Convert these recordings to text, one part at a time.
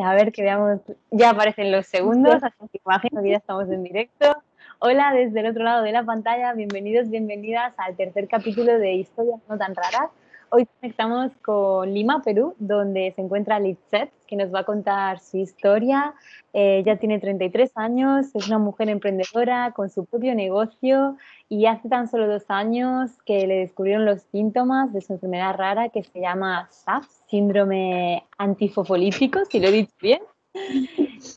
A ver, que veamos, ya aparecen los segundos, así que imagino que ya estamos en directo. Hola, desde el otro lado de la pantalla, bienvenidos, bienvenidas al tercer capítulo de Historias no tan raras. Hoy conectamos con Lima, Perú, donde se encuentra Lizeth, que nos va a contar su historia. Ella tiene 33 años, es una mujer emprendedora con su propio negocio y hace tan solo 2 años que le descubrieron los síntomas de su enfermedad rara que se llama SAF, síndrome antifosfolípico, si lo he dicho bien.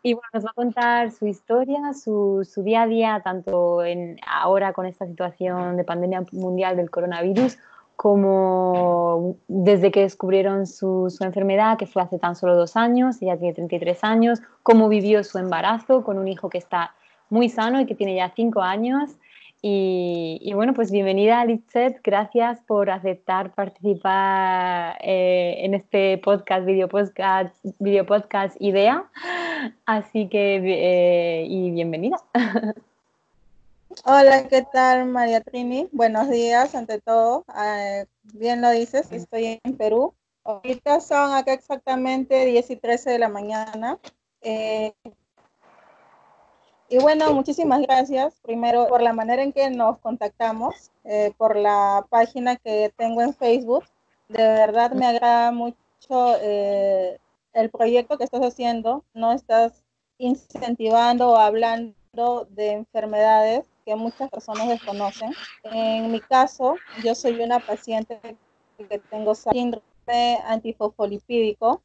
Y bueno, nos va a contar su historia, su día a día, tanto ahora con esta situación de pandemia mundial del coronavirus, como desde que descubrieron su enfermedad, que fue hace tan solo 2 años, ella tiene 33 años, cómo vivió su embarazo con un hijo que está muy sano y que tiene ya 5 años. Y bueno, pues bienvenida, Lizeth, gracias por aceptar participar en este video podcast IDEA. Así que, y bienvenida. Hola, ¿qué tal, María Trini? Buenos días, ante todo. Bien lo dices, estoy en Perú. Ahorita son acá exactamente 10 y 13 de la mañana. Y bueno, muchísimas gracias, primero, por la manera en que nos contactamos, por la página que tengo en Facebook. De verdad me agrada mucho el proyecto que estás haciendo. No estás incentivando o hablando de enfermedades que muchas personas desconocen. En mi caso, yo soy una paciente que tengo síndrome antifosfolipídico.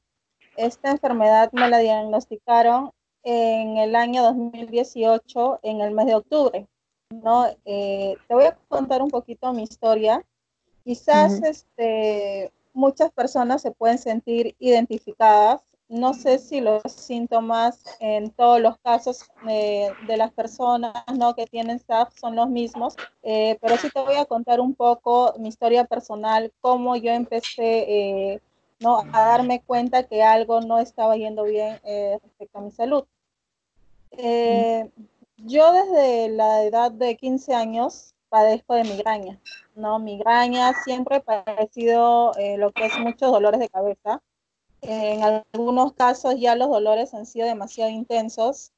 Esta enfermedad me la diagnosticaron en el año 2018, en el mes de octubre, ¿no? Te voy a contar un poquito mi historia. Quizás muchas personas se pueden sentir identificadas. No sé si los síntomas en todos los casos de las personas, ¿no?, que tienen SAF son los mismos, pero sí te voy a contar un poco mi historia personal, cómo yo empecé, ¿no?, a darme cuenta que algo no estaba yendo bien respecto a mi salud. Yo desde la edad de 15 años padezco de migraña, ¿no? Migraña, siempre he padecido lo que es muchos dolores de cabeza. En algunos casos ya los dolores han sido demasiado intensos.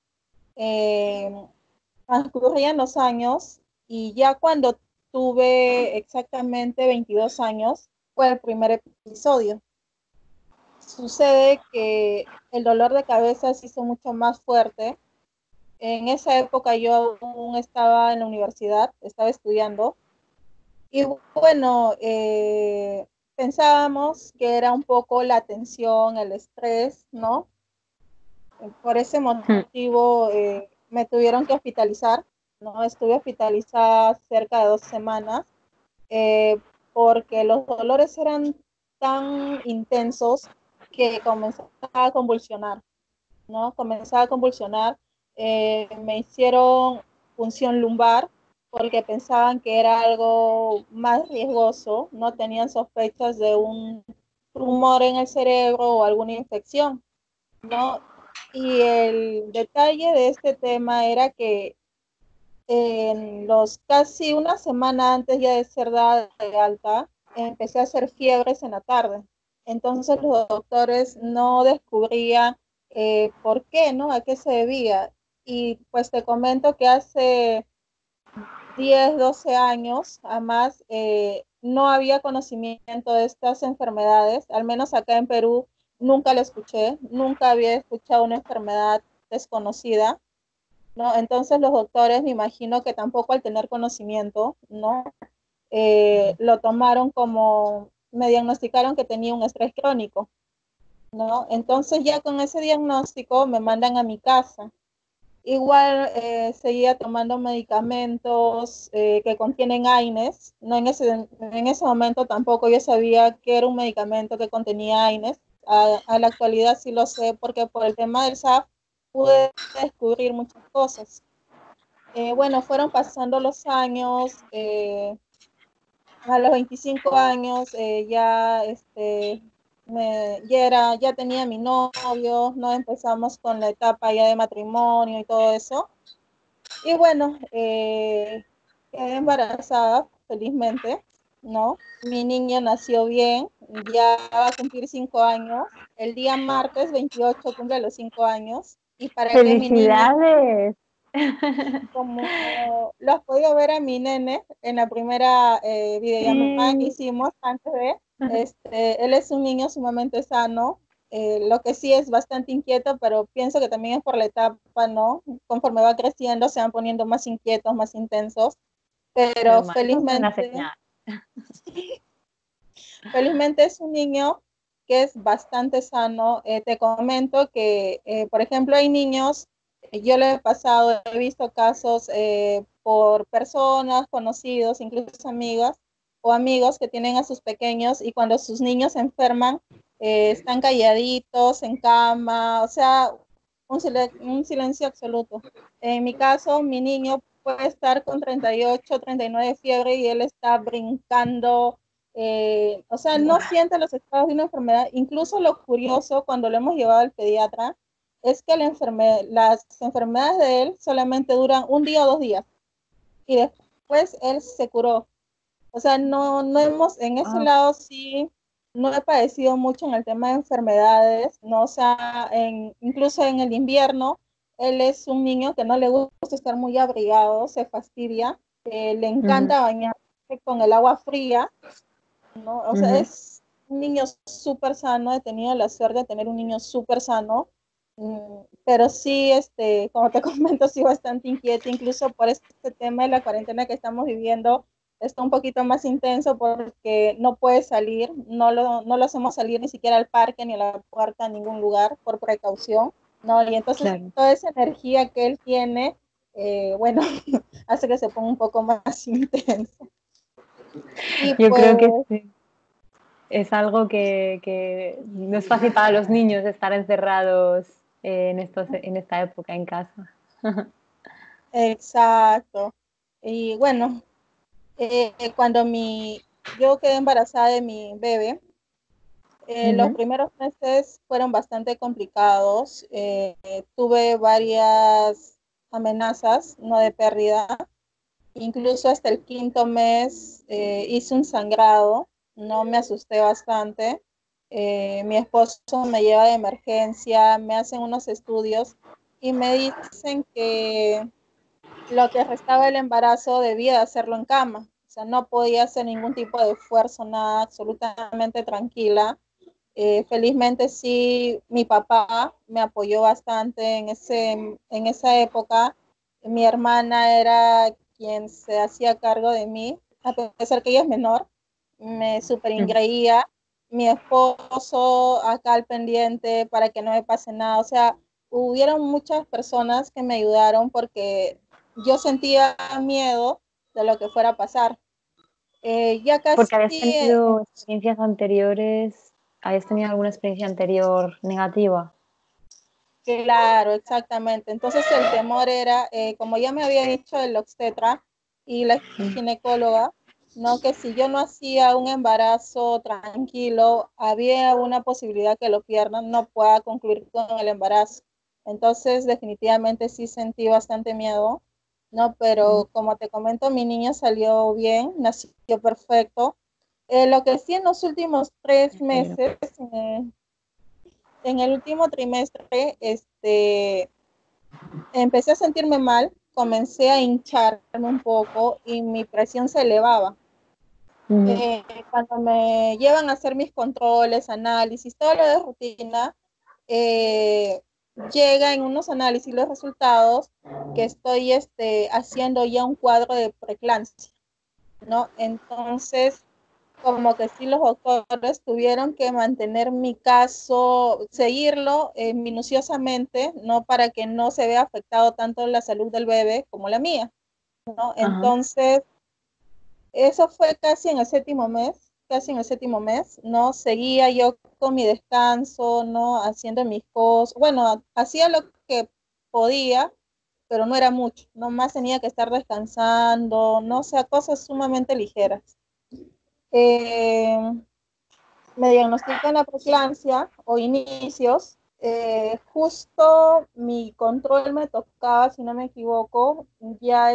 Transcurrían los años y ya cuando tuve exactamente 22 años fue el primer episodio. Sucede que el dolor de cabeza se hizo mucho más fuerte. En esa época yo aún estaba en la universidad, estaba estudiando, y bueno, pensábamos que era un poco la tensión, el estrés, ¿no? Por ese motivo me tuvieron que hospitalizar, ¿no? Estuve hospitalizada cerca de 2 semanas porque los dolores eran tan intensos que comenzaba a convulsionar, ¿no? Comenzaba a convulsionar. Me hicieron punción lumbar porque pensaban que era algo más riesgoso, no tenían sospechas de un tumor en el cerebro o alguna infección, ¿no? Y el detalle de este tema era que en los casi una semana antes ya de ser dada de alta, empecé a hacer fiebres en la tarde. Entonces los doctores no descubrían por qué, ¿no? A qué se debía. Y pues te comento que hace 10, 12 años, además, no había conocimiento de estas enfermedades, al menos acá en Perú nunca la escuché, nunca había escuchado una enfermedad desconocida, ¿no? Entonces los doctores, me imagino que tampoco al tener conocimiento, ¿no? Lo tomaron como, me diagnosticaron que tenía un estrés crónico, ¿no? Entonces ya con ese diagnóstico me mandan a mi casa. Igual seguía tomando medicamentos que contienen AINES. No, en ese momento tampoco yo sabía que era un medicamento que contenía AINES. A la actualidad sí lo sé porque por el tema del SAF pude descubrir muchas cosas. Bueno, fueron pasando los años. A los 25 años ya tenía mi novio, no empezamos con la etapa ya de matrimonio y todo eso. Y bueno, quedé embarazada, felizmente. ¿no? Mi niño nació bien, ya va a cumplir 5 años. El día martes 28 cumple los 5 años. Y para que mi niño, ¡Felicidades! como lo has podido ver a mi nene en la primera videollamada que Sí. hicimos antes de, él es un niño sumamente sano. Lo que sí es bastante inquieto, pero pienso que también es por la etapa, ¿no? Conforme va creciendo, se van poniendo más inquietos, más intensos, pero Normal, eso es una felizmente, señal. felizmente es un niño que es bastante sano. Te comento que, por ejemplo, hay niños, yo le he pasado, he visto casos por personas, conocidos, incluso amigas o amigos que tienen a sus pequeños y cuando sus niños se enferman, están calladitos en cama, o sea, un silencio absoluto. En mi caso, mi niño puede estar con 38, 39 fiebre y él está brincando, o sea, no Buah. siente los estados de una enfermedad. Incluso lo curioso cuando lo hemos llevado al pediatra es que las enfermedades de él solamente duran un día o 2 días y después él se curó. O sea, no hemos, en ese Ah, lado sí, no he padecido mucho en el tema de enfermedades, ¿no? O sea, incluso en el invierno, él es un niño que no le gusta estar muy abrigado, se fastidia, le ujú, encanta bañarse con el agua fría, ¿no? O sea, ujú. es un niño súper sano, he tenido la suerte de tener un niño súper sano, pero sí, como te comento, sí bastante inquieta, incluso por este tema de la cuarentena que estamos viviendo, está un poquito más intenso porque no puede salir, no lo hacemos salir ni siquiera al parque ni a la puerta, a ningún lugar, por precaución, ¿no? Y entonces Claro. toda esa energía que él tiene, bueno, hace que se ponga un poco más intenso. Y Yo creo que pues sí. Es algo que no es fácil para los niños estar encerrados en esta época en casa. exacto. Y bueno, cuando yo quedé embarazada de mi bebé, los Ujú, primeros meses fueron bastante complicados. Tuve varias amenazas, no de pérdida. Incluso hasta el quinto mes hice un sangrado, no me asusté bastante. Mi esposo me lleva de emergencia, me hacen unos estudios y me dicen que lo que restaba del embarazo debía de hacerlo en cama. O sea, no podía hacer ningún tipo de esfuerzo, nada, absolutamente tranquila. Felizmente sí, mi papá me apoyó bastante en esa época. Mi hermana era quien se hacía cargo de mí, a pesar que ella es menor, me super ujú. ingreía. Mi esposo acá al pendiente para que no me pase nada. O sea, hubieron muchas personas que me ayudaron porque yo sentía miedo de lo que fuera a pasar. Ya casi, Porque habías tenido alguna experiencia anterior negativa. claro, exactamente. Entonces el temor era, como ya me había dicho el obstetra y la Mm. ginecóloga, no, que si yo no hacía un embarazo tranquilo, había una posibilidad que lo pierdan, no pueda concluir con el embarazo. Entonces definitivamente sí sentí bastante miedo, ¿no? Ujú. Pero como te comento, mi niña salió bien, nació perfecto. Lo que sí en los últimos tres Me alegro. meses, eh, en el último trimestre, empecé a sentirme mal, comencé a hincharme un poco y mi presión se elevaba. Ujú. Cuando me llevan a hacer mis controles, análisis, todo lo de rutina, eh, llega en unos análisis los resultados que estoy haciendo ya un cuadro de preeclampsia, ¿no? Entonces, como que sí los doctores tuvieron que mantener mi caso, seguirlo minuciosamente, ¿no? Para que no se vea afectado tanto la salud del bebé como la mía, ¿no? Ajá. Entonces, eso fue casi en el séptimo mes, ¿no? Seguía yo con mi descanso, ¿no? Haciendo mis cosas, bueno, hacía lo que podía, pero no era mucho, no más tenía que estar descansando, no, o sea, cosas sumamente ligeras. Eh, Me diagnostican la preeclampsia o inicios. Justo mi control me tocaba, si no me equivoco, ya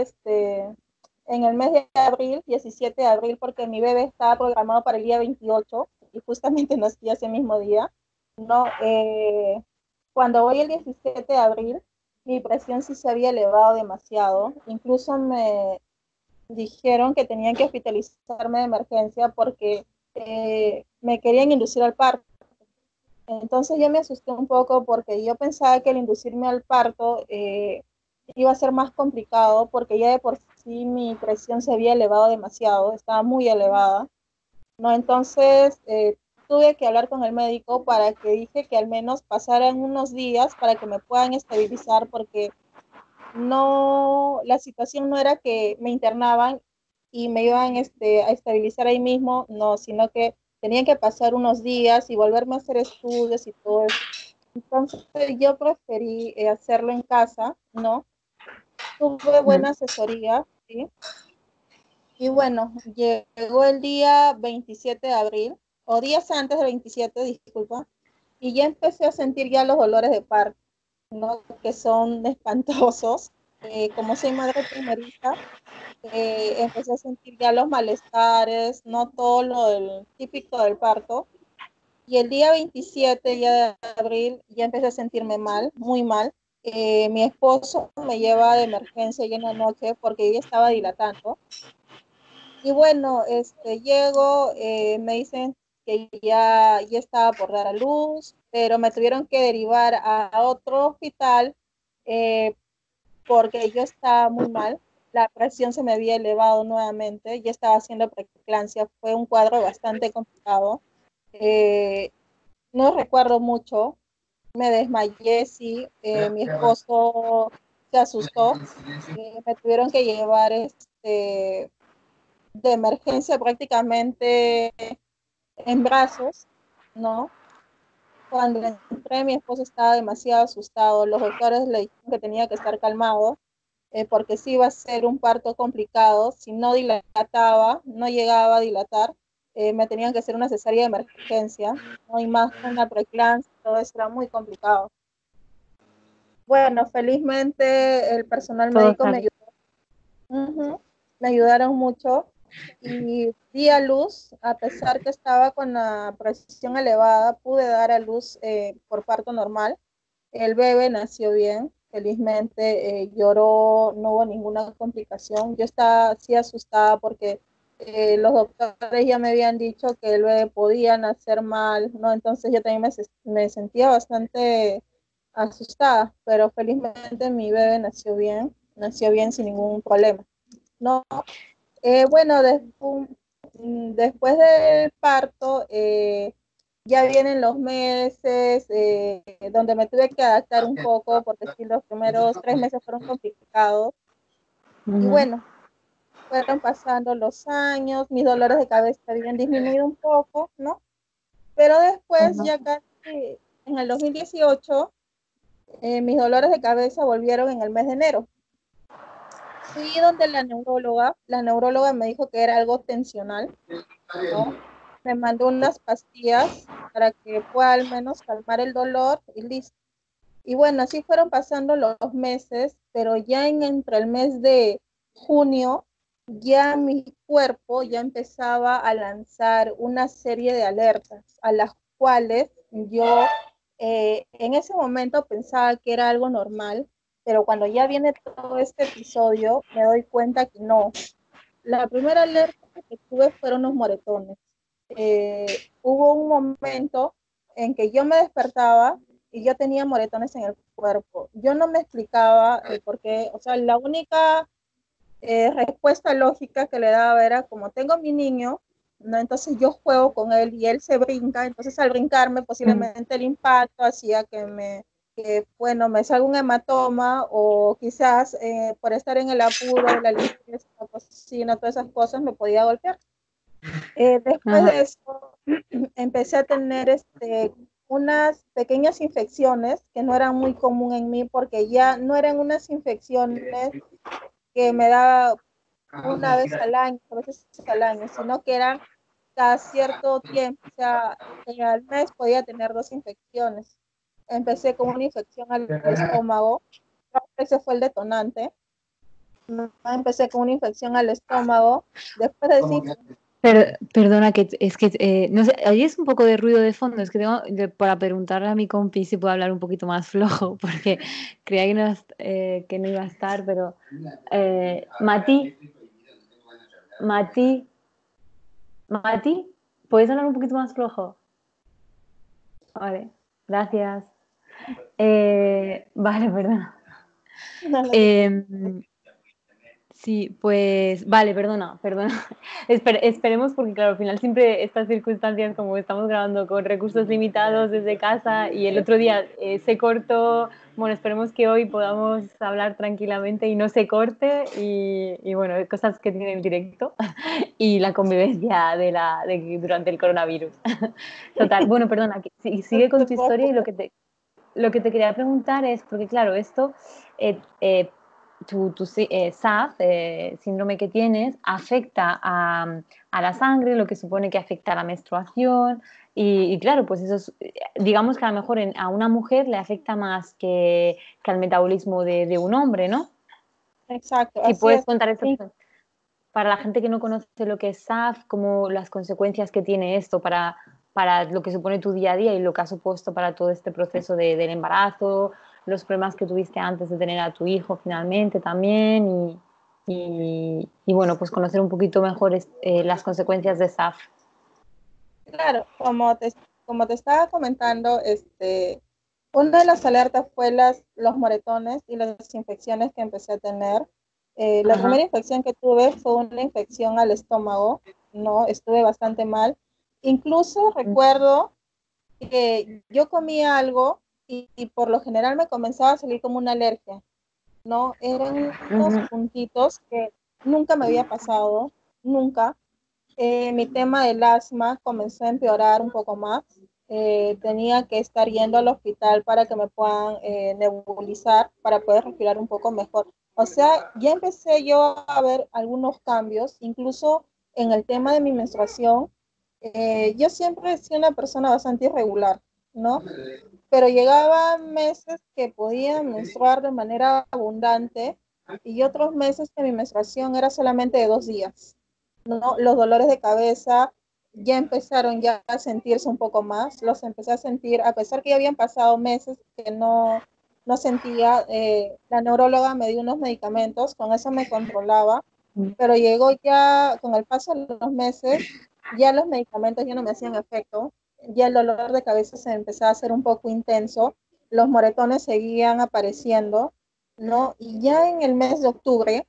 en el mes de abril, 17 de abril, porque mi bebé estaba programado para el día 28 y justamente nací ese mismo día, ¿no? Cuando voy el 17 de abril, mi presión sí se había elevado demasiado. Incluso me dijeron que tenían que hospitalizarme de emergencia porque me querían inducir al parto. Entonces yo me asusté un poco porque yo pensaba que el inducirme al parto iba a ser más complicado porque ya de por sí mi presión se había elevado demasiado, estaba muy elevada, ¿no? Entonces tuve que hablar con el médico para que dije que al menos pasaran unos días para que me puedan estabilizar porque no, la situación no era que me internaban y me iban a estabilizar ahí mismo, no, sino que tenían que pasar unos días y volverme a hacer estudios y todo eso. Entonces yo preferí hacerlo en casa, ¿no? Tuve buena asesoría, ¿sí? Y bueno, llegó el día 27 de abril, o días antes del 27, disculpa, y ya empecé a sentir ya los dolores de parto, ¿no? Que son espantosos. Como soy madre primeriza, empecé a sentir ya los malestares, no todo lo típico del parto. Y el día 27 ya de abril ya empecé a sentirme mal, muy mal. Mi esposo me lleva de emergencia ya en la noche porque ella estaba dilatando. Y bueno, llego, me dicen que ya estaba por dar a luz, pero me tuvieron que derivar a otro hospital eh, porque yo estaba muy mal. La presión se me había elevado nuevamente, ya estaba haciendo preeclampsia, fue un cuadro bastante complicado. Eh, no recuerdo mucho, me desmayé, sí, mi esposo se asustó, me tuvieron que llevar de emergencia prácticamente en brazos, ¿no? Cuando entré, mi esposo estaba demasiado asustado, los doctores le dijeron que tenía que estar calmado, porque sí iba a ser un parto complicado, si no dilataba, no llegaba a dilatar, me tenían que hacer una cesárea de emergencia, ¿no? Y más con la preeclampsia, todo eso era muy complicado. Bueno, felizmente el personal Todo médico me sale. ayudó. Me ayudaron mucho y di a luz, a pesar que estaba con la presión elevada, pude dar a luz por parto normal. El bebé nació bien, felizmente lloró, no hubo ninguna complicación. Yo estaba así asustada porque los doctores ya me habían dicho que el bebé podía nacer mal, ¿no? Entonces yo también me sentía bastante asustada, pero felizmente mi bebé nació bien sin ningún problema. No, bueno, después del parto, ya vienen los meses donde me tuve que adaptar un poco, porque sí, los primeros 3 meses fueron complicados. Y bueno, fueron pasando los años, mis dolores de cabeza habían disminuido un poco, ¿no? Pero después, ya casi en el 2018, mis dolores de cabeza volvieron en el mes de enero. Fui donde la neuróloga me dijo que era algo tensional, ¿no? Me mandó unas pastillas para que pueda al menos calmar el dolor y listo. Y bueno, así fueron pasando los meses, pero ya entre el mes de junio, ya mi cuerpo ya empezaba a lanzar una serie de alertas a las cuales yo en ese momento pensaba que era algo normal, pero cuando ya viene todo este episodio, me doy cuenta que no. La primera alerta que tuve fueron los moretones. Hubo un momento en que yo me despertaba y yo tenía moretones en el cuerpo. Yo no me explicaba por qué, o sea, la única respuesta lógica que le daba era como tengo mi niño, ¿no? Entonces yo juego con él y él se brinca, entonces al brincarme posiblemente el impacto hacía bueno, me salga un hematoma o quizás por estar en el apuro, la limpieza, la cocina, todas esas cosas me podía golpear. Después de eso empecé a tener unas pequeñas infecciones que no eran muy común en mí porque ya no eran unas infecciones que me daba una vez al año, a veces al año, sino que eran cada cierto tiempo, o sea, al mes podía tener 2 infecciones. Empecé con una infección al estómago, ese fue el detonante. ¿no? Empecé con una infección al estómago. Después de decir, Perdona, que es que no sé, ahí es un poco de ruido de fondo. Es que tengo para preguntarle a mi compi si puedo hablar un poquito más flojo, porque creía que no iba a estar, pero Mati, Mati, ¿puedes hablar un poquito más flojo? Vale, gracias. Vale, perdona. no, Em, Sí, pues vale, perdona. Esperemos porque claro, al final siempre estas circunstancias como estamos grabando con recursos limitados desde casa y el otro día se cortó, bueno, esperemos que hoy podamos hablar tranquilamente y no se corte y bueno, cosas que tiene el directo y la convivencia durante el coronavirus. Total, bueno, perdona, sigue con te tu puedo historia y escuchar. lo que te quería preguntar es, porque claro, esto, SAF, síndrome que tienes, afecta a la sangre, lo que supone que afecta a la menstruación, y claro, pues eso es, digamos que a lo mejor a una mujer le afecta más que al metabolismo de un hombre, ¿no? Exacto, Si así puedes es. contar eso para la gente que no conoce lo que es SAF, como las consecuencias que tiene esto para lo que supone tu día a día y lo que ha supuesto para todo este proceso del embarazo, los problemas que tuviste antes de tener a tu hijo finalmente también y bueno, pues conocer un poquito mejor las consecuencias de SAF. Claro, como te estaba comentando, una de las alertas fue los moretones y las infecciones que empecé a tener. La Ajá. primera infección que tuve fue una infección al estómago, ¿no? Estuve bastante mal. Incluso recuerdo que yo comía algo y por lo general me comenzaba a salir como una alergia, ¿no? Eran unos Ujú. puntitos que nunca me había pasado, nunca. Mi tema del asma comenzó a empeorar un poco más. Tenía que estar yendo al hospital para que me puedan nebulizar, para poder respirar un poco mejor. O sea, ya empecé yo a ver algunos cambios, incluso en el tema de mi menstruación. Yo siempre he sido una persona bastante irregular, ¿no? Pero llegaban meses que podía menstruar de manera abundante y otros meses que mi menstruación era solamente de 2 días, ¿no? Los dolores de cabeza ya empezaron ya a sentirse un poco más, los empecé a sentir, a pesar que ya habían pasado meses que no sentía, la neuróloga me dio unos medicamentos, con eso me controlaba, pero llegó ya, con el paso de los meses, ya los medicamentos ya no me hacían efecto, ya el dolor de cabeza se empezaba a hacer un poco intenso, los moretones seguían apareciendo, ¿no? Y ya en el mes de octubre,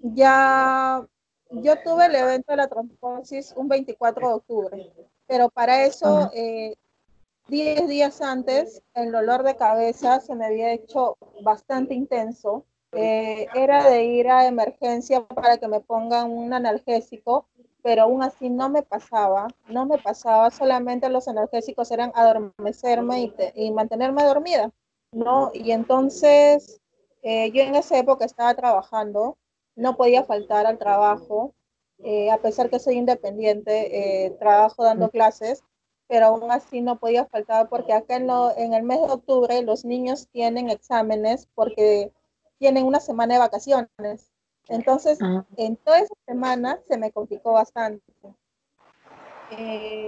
ya yo tuve el evento de la trombosis un 24 de octubre, pero para eso, Ajá. 10 días antes, el dolor de cabeza se me había hecho bastante intenso. Era de ir a emergencia para que me pongan un analgésico, pero aún así no me pasaba, solamente los analgésicos eran adormecerme y mantenerme dormida, ¿no? Y entonces yo en esa época estaba trabajando, no podía faltar al trabajo, a pesar que soy independiente, trabajo dando clases, pero aún así no podía faltar porque acá en el mes de octubre los niños tienen exámenes porque tienen una semana de vacaciones. Entonces, Ajá. en toda esa semana se me complicó bastante.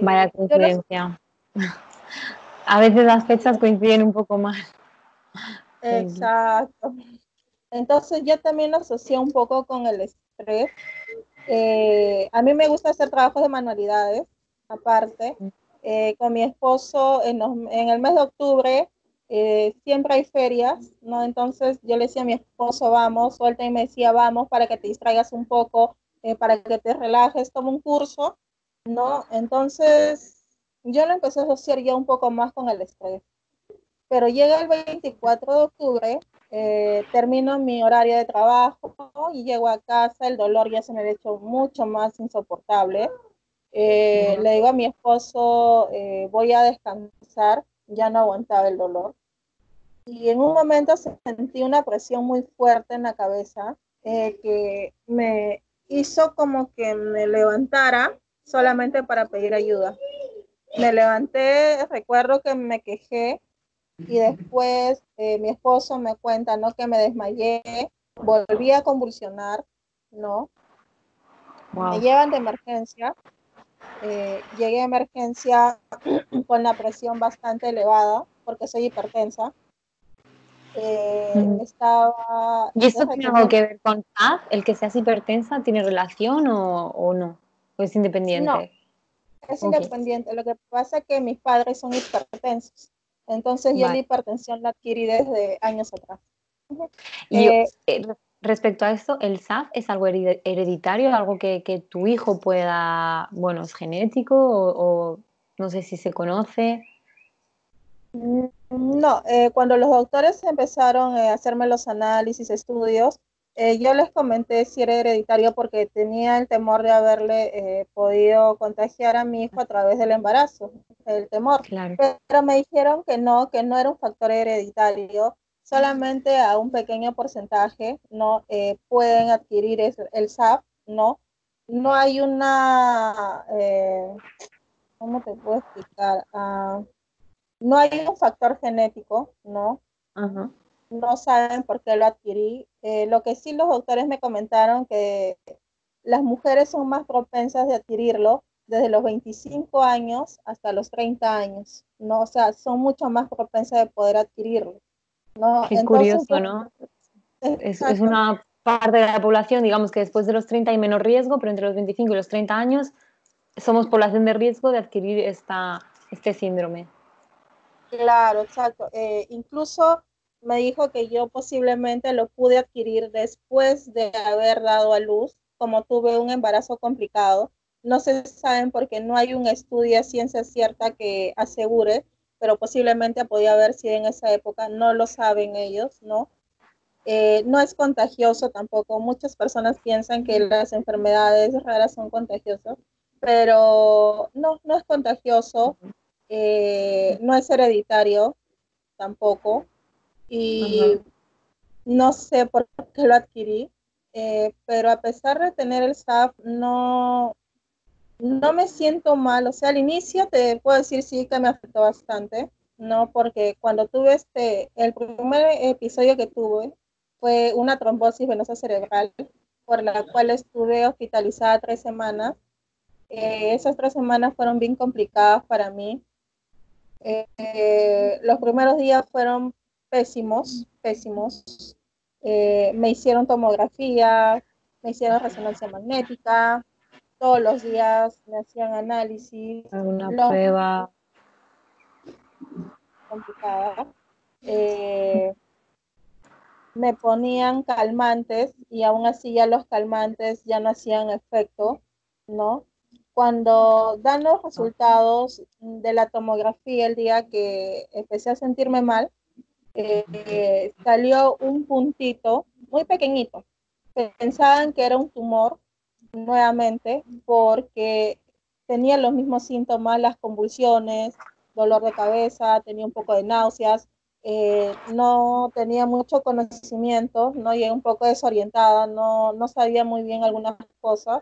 Vaya Yo los coincidencia. A veces las fechas coinciden un poco más. Tranqui. Exacto. Entonces yo también lo asocié un poco con el estrés. A mí me gusta hacer trabajos de manualidades, aparte. Con mi esposo, en el mes de octubre, siempre hay ferias, ¿no? Entonces yo le decía a mi esposo, vamos, suelta y me decía, vamos, para que te distraigas un poco, para que te relajes, toma un curso, ¿no? Entonces yo lo empecé a asociar ya un poco más con el estrés. Pero llega el 24 de octubre, termino mi horario de trabajo y llego a casa, el dolor ya se me ha hecho mucho más insoportable. Le digo a mi esposo, voy a descansar, ya no aguantaba el dolor. Y en un momento sentí una presión muy fuerte en la cabeza, que me hizo como que me levantara solamente para pedir ayuda. Me levanté, recuerdo que me quejé y después mi esposo me cuenta, ¿no? Que me desmayé volví a convulsionar, ¿no? Me Wow. llevan de emergencia, llegué a emergencia con la presión bastante elevada, porque soy hipertensa. Estaba, ¿Y esto desde tiene que algo me... que ver con TAF? ¿El que seas hipertensa tiene relación o no? ¿O es No, independiente? es Ok, independiente. Lo que pasa es que mis padres son hipertensos. Entonces yo la vale. hipertensión la adquirí desde años atrás. Y Eh, respecto a esto, ¿el SAF es algo hereditario, algo que tu hijo pueda, bueno, es genético o no sé si se conoce? no, cuando los doctores empezaron a hacerme los análisis, estudios, yo les comenté si era hereditario porque tenía el temor de haberle podido contagiar a mi hijo a través del embarazo, el temor. Claro. Pero me dijeron que no era un factor hereditario, solamente a un pequeño porcentaje no pueden adquirir el SAP, no. No hay una, ¿cómo te puedo explicar? No hay un factor genético, ¿no? Ajá. No saben por qué lo adquirí. Lo que sí los doctores me comentaron que las mujeres son más propensas de adquirirlo desde los 25 años hasta los 30 años, ¿no? O sea, son mucho más propensas de poder adquirirlo, ¿no? Qué Entonces curioso, yo, ¿no? Es exacto, una parte de la población, digamos que después de los 30 hay menos riesgo, pero entre los 25 y los 30 años somos población de riesgo de adquirir este síndrome. claro, exacto. Incluso me dijo que yo posiblemente lo pude adquirir después de haber dado a luz, como tuve un embarazo complicado. No se saben porque no hay un estudio a ciencia cierta que asegure, pero posiblemente podía haber sido en esa época. No lo saben ellos, ¿no? No es contagioso tampoco. Muchas personas piensan que las enfermedades raras son contagiosas, pero no, no es contagioso, no es hereditario tampoco, Ajá. y no sé por qué lo adquirí, pero a pesar de tener el SAF, no, no me siento mal. O sea, al inicio te puedo decir sí que me afectó bastante, ¿no? Porque cuando tuve el primer episodio que tuve fue una trombosis venosa cerebral, por la cual estuve hospitalizada 3 semanas. Esas 3 semanas fueron bien complicadas para mí. Los primeros días fueron pésimos, pésimos. Me hicieron tomografía, me hicieron resonancia magnética, todos los días me hacían análisis, Alguna los prueba. complicadas. Eh, Me ponían calmantes y aún así ya los calmantes ya no hacían efecto, ¿no? Cuando dan los resultados de la tomografía el día que empecé a sentirme mal, salió un puntito muy pequeñito. Pensaban que era un tumor nuevamente porque tenía los mismos síntomas, las convulsiones, dolor de cabeza, tenía un poco de náuseas, no tenía mucho conocimiento, no llegué un poco desorientada, no, no sabía muy bien algunas cosas.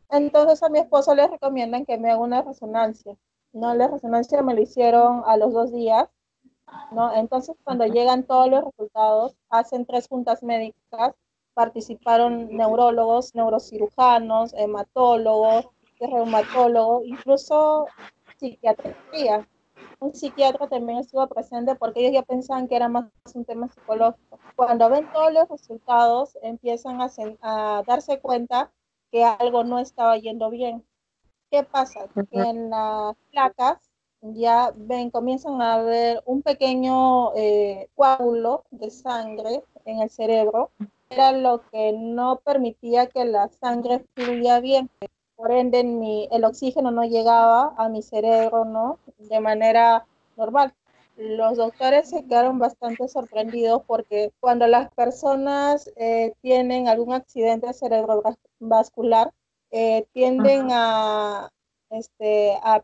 Entonces a mi esposo le recomiendan que me haga una resonancia. No, la resonancia me lo hicieron a los 2 días, ¿no? Entonces, cuando llegan todos los resultados, hacen 3 juntas médicas, participaron neurólogos, neurocirujanos, hematólogos, reumatólogos, incluso psiquiatría. Un psiquiatra también estuvo presente porque ellos ya pensaban que era más un tema psicológico. Cuando ven todos los resultados, empiezan a darse cuenta que algo no estaba yendo bien. ¿Qué pasa? Que en las placas ya ven, comienzan a ver un pequeño coágulo de sangre en el cerebro. Era lo que no permitía que la sangre fluya bien. Por ende, el oxígeno no llegaba a mi cerebro, ¿no? De manera normal. Los doctores se quedaron bastante sorprendidos porque cuando las personas tienen algún accidente cerebrovascular, tienden a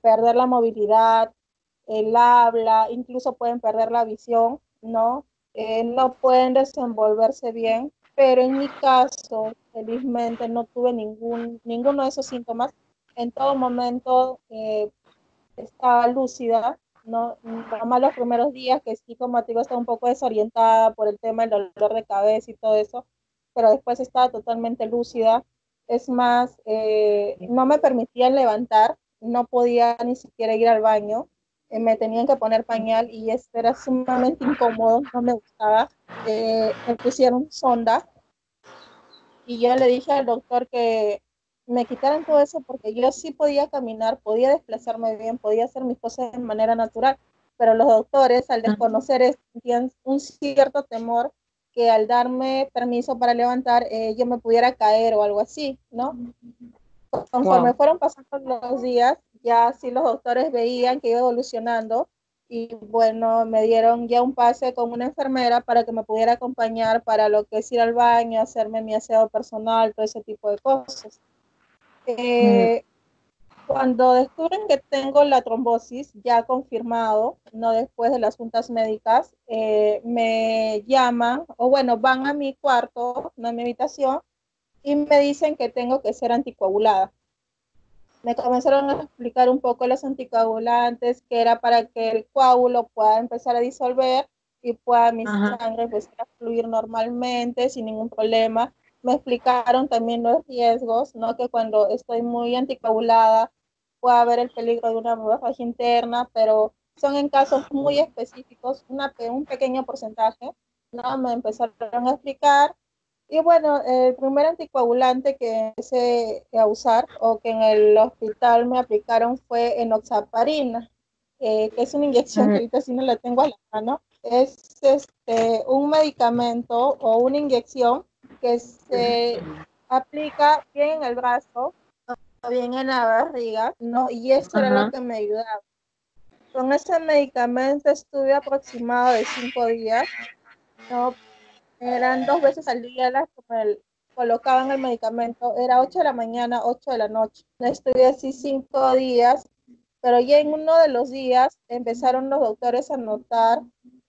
perder la movilidad, el habla, incluso pueden perder la visión, ¿no? No pueden desenvolverse bien, pero en mi caso, felizmente, no tuve ninguno de esos síntomas. En todo momento estaba lúcida, ¿no? Nomás los primeros días que sí, como te digo, estaba un poco desorientada por el tema del dolor de cabeza y todo eso, pero después estaba totalmente lúcida. Es más, no me permitían levantar, no podía ni siquiera ir al baño, me tenían que poner pañal y esto era sumamente incómodo, no me gustaba. Me pusieron sonda y yo le dije al doctor que me quitaran todo eso porque yo sí podía caminar, podía desplazarme bien, podía hacer mis cosas de manera natural, pero los doctores al desconocer esto sentían un cierto temor que al darme permiso para levantar yo me pudiera caer o algo así, ¿no? Conforme Wow. fueron pasando los días, ya sí los doctores veían que iba evolucionando y bueno, me dieron ya un pase con una enfermera para que me pudiera acompañar para lo que es ir al baño, hacerme mi aseo personal, todo ese tipo de cosas. Eh, Cuando descubren que tengo la trombosis ya confirmado, no después de las juntas médicas, me llaman o bueno, van a mi cuarto, no a mi habitación, y me dicen que tengo que ser anticoagulada. Me comenzaron a explicar un poco los anticoagulantes, que era para que el coágulo pueda empezar a disolver y pueda mi Ajá. sangre empezar a fluir normalmente sin ningún problema. Me explicaron también los riesgos, ¿no? Que cuando estoy muy anticoagulada puede haber el peligro de una hemorragia interna, pero son en casos muy específicos, un pequeño porcentaje, ¿no? Me empezaron a explicar y bueno, el primer anticoagulante que empecé a usar o que en el hospital me aplicaron fue enoxaparina, que es una inyección que Ujú. ahorita sí no la tengo a la mano. Es un medicamento o una inyección que se aplica bien en el brazo o bien en la barriga, ¿no? Y eso era lo Ajá. que me ayudaba. Con ese medicamento estuve aproximado de 5 días, ¿no? Eran 2 veces al día las que me colocaban el medicamento, era 8 de la mañana, 8 de la noche. Estuve así 5 días, pero ya en uno de los días empezaron los doctores a notar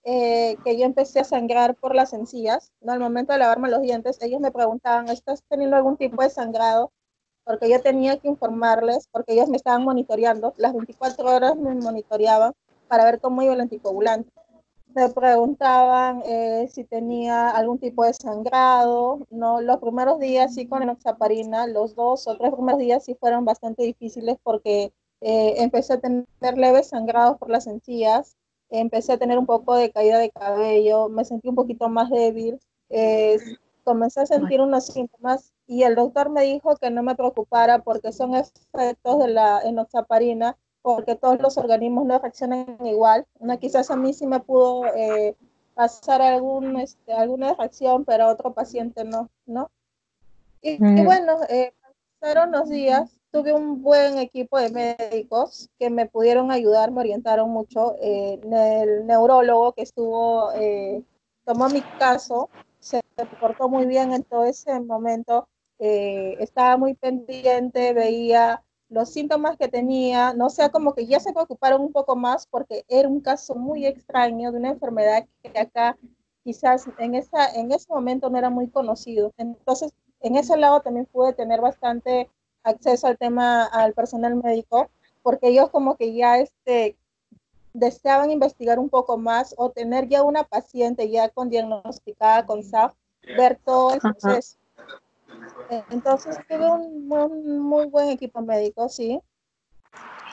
que yo empecé a sangrar por las encías, ¿no? Al momento de lavarme los dientes, ellos me preguntaban, ¿estás teniendo algún tipo de sangrado? Porque yo tenía que informarles, porque ellos me estaban monitoreando, las 24 horas me monitoreaban para ver cómo iba el anticoagulante. Me preguntaban si tenía algún tipo de sangrado, ¿no? Los primeros días sí con enoxaparina, los 2 o 3 primeros días sí fueron bastante difíciles porque empecé a tener leves sangrados por las encías, empecé a tener un poco de caída de cabello, me sentí un poquito más débil, eh, comencé a sentir unos síntomas y el doctor me dijo que no me preocupara porque son efectos de la enoxaparina porque todos los organismos no reaccionan igual. ¿No? Quizás a mí sí me pudo pasar alguna reacción, pero a otro paciente no, ¿no? Y Ujú. bueno, pasaron los días, tuve un buen equipo de médicos que me pudieron ayudar, me orientaron mucho. El neurólogo que tomó mi caso, se portó muy bien en todo ese momento, estaba muy pendiente, veía los síntomas que tenía, no sé, como que ya se preocuparon un poco más porque era un caso muy extraño de una enfermedad que acá quizás en ese momento no era muy conocido. Entonces, en ese lado también pude tener bastante acceso al tema, al personal médico, porque ellos como que ya deseaban investigar un poco más o tener ya una paciente ya con diagnosticada con SAF, ver todo el Ajá. proceso. Entonces tuve un muy buen equipo médico, sí.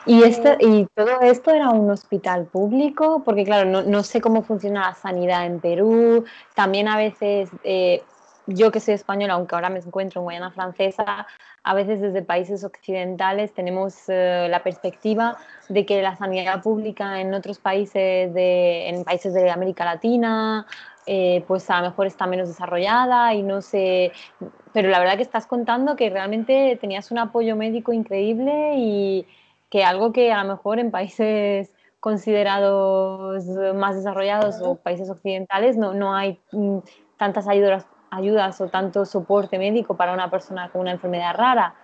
Eh, ¿Y todo esto era un hospital público? Porque claro, no sé cómo funciona la sanidad en Perú. También a veces, yo que soy española, aunque ahora me encuentro en Guayana Francesa, a veces desde países occidentales tenemos la perspectiva de que la sanidad pública en otros países, en países de América Latina, pues a lo mejor está menos desarrollada y no sé, pero la verdad que estás contando que realmente tenías un apoyo médico increíble y que algo que a lo mejor en países considerados más desarrollados o países occidentales no hay tantas ayudas o tanto soporte médico para una persona con una enfermedad rara.